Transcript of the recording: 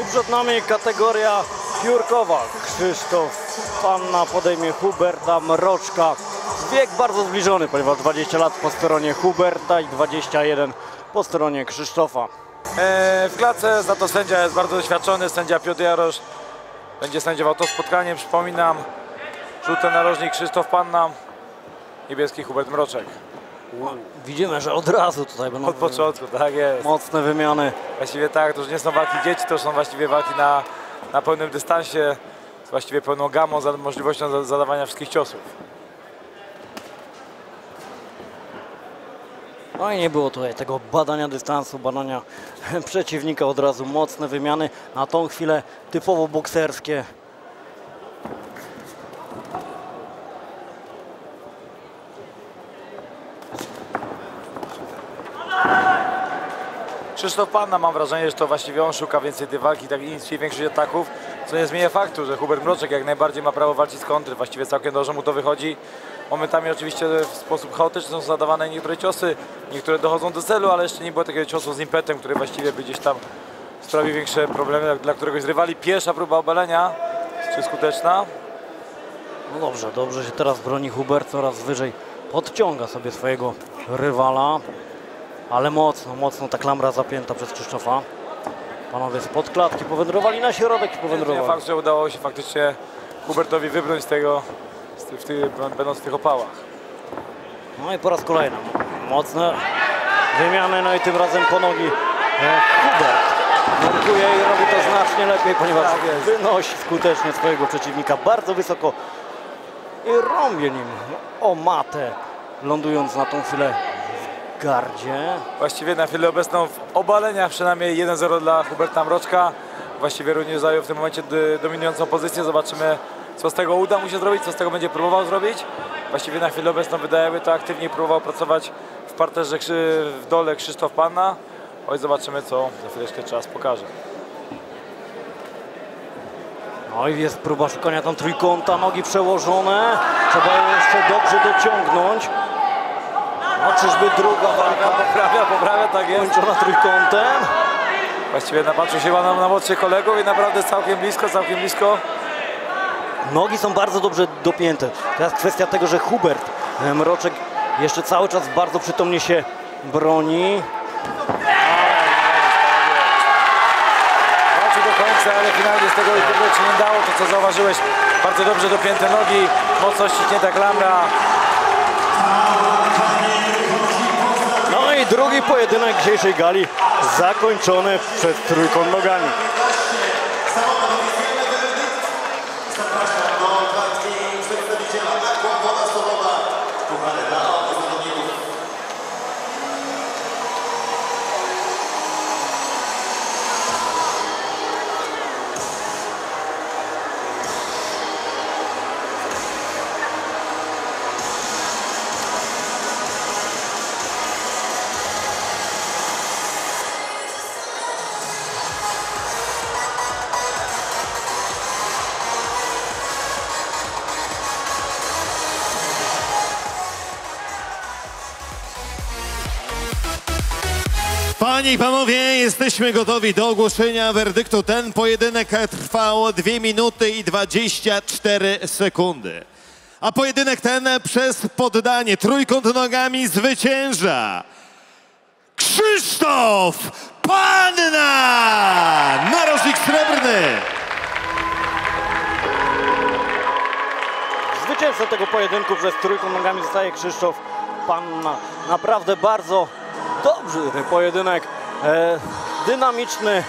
I przed nami kategoria piórkowa. Krzysztof Panna podejmie Huberta Mroczka. Wiek bardzo zbliżony, ponieważ 20 lat po stronie Huberta i 21 po stronie Krzysztofa. W klatce za to sędzia jest bardzo doświadczony, sędzia Piotr Jarosz. Będzie sędziował to spotkanie, przypominam. Żółty narożnik Krzysztof Panna, niebieski Hubert Mroczek. Widzimy, że od razu tutaj będą Od początku, tak jest. mocne wymiany. Właściwie tak, to już nie są walki dzieci, to są właściwie walki na pełnym dystansie, z właściwie pełną gamą, z możliwością zadawania wszystkich ciosów. No i nie było tutaj tego badania dystansu, badania przeciwnika, od razu mocne wymiany. Na tą chwilę typowo bokserskie. Krzysztof Panna, mam wrażenie, że to właściwie on szuka więcej tej walki, tak i większość ataków, co nie zmienia faktu, że Hubert Mroczek jak najbardziej ma prawo walczyć z kontry, właściwie całkiem dobrze mu to wychodzi. Momentami oczywiście w sposób chaotyczny są zadawane niektóre ciosy, niektóre dochodzą do celu, ale jeszcze nie było takiego ciosu z impetem, który właściwie by gdzieś tam sprawił większe problemy dla któregoś z rywali. Pierwsza próba obalenia, czy skuteczna? No dobrze, dobrze się teraz broni Hubert, coraz wyżej podciąga sobie swojego rywala. Ale mocno ta klamra zapięta przez Krzysztofa. Panowie spod klatki powędrowali na środek i powędrowali. Fakt, że udało się faktycznie Hubertowi wybrnąć z tego, będąc w tych opałach. No i po raz kolejny mocne wymiany, no i tym razem po nogi Hubert nurkuje i robi to znacznie lepiej, ponieważ wynosi skutecznie swojego przeciwnika bardzo wysoko i rąbie nim o matę, lądując na tą chwilę w gardzie. Właściwie na chwilę obecną w obaleniach przynajmniej 1-0 dla Huberta Mroczka. Właściwie również zajął w tym momencie dominującą pozycję. Zobaczymy, co z tego uda mu się zrobić, co z tego będzie próbował zrobić. Właściwie na chwilę obecną wydaje to aktywnie próbował pracować w parterze w dole Krzysztof Panna. Oj, zobaczymy, co za chwileczkę czas pokaże. No i jest próba szukania tam trójkąta, nogi przełożone. Trzeba jeszcze dobrze dociągnąć. No czyżby druga walka Poprawia, tak jest. kończona trójkątem. Właściwie napatrzył się na młodszych kolegów i naprawdę całkiem blisko. Nogi są bardzo dobrze dopięte. Teraz kwestia tego, że Hubert Mroczek jeszcze cały czas bardzo przytomnie się broni. Walczy do końca, ale finalnie z tego się nie dało. To co zauważyłeś, bardzo dobrze dopięte nogi, mocno ściśnięta klamra. No i drugi pojedynek dzisiejszej gali zakończony przez trójkąt nogami. Panie i panowie, jesteśmy gotowi do ogłoszenia werdyktu. Ten pojedynek trwał 2 minuty i 24 sekundy. A pojedynek ten przez poddanie trójkąt nogami zwycięża Krzysztof Panna! Narożnik srebrny! Zwycięzcą tego pojedynku przez trójkąt nogami zostaje Krzysztof Panna. Naprawdę bardzo dobry pojedynek, dynamiczny,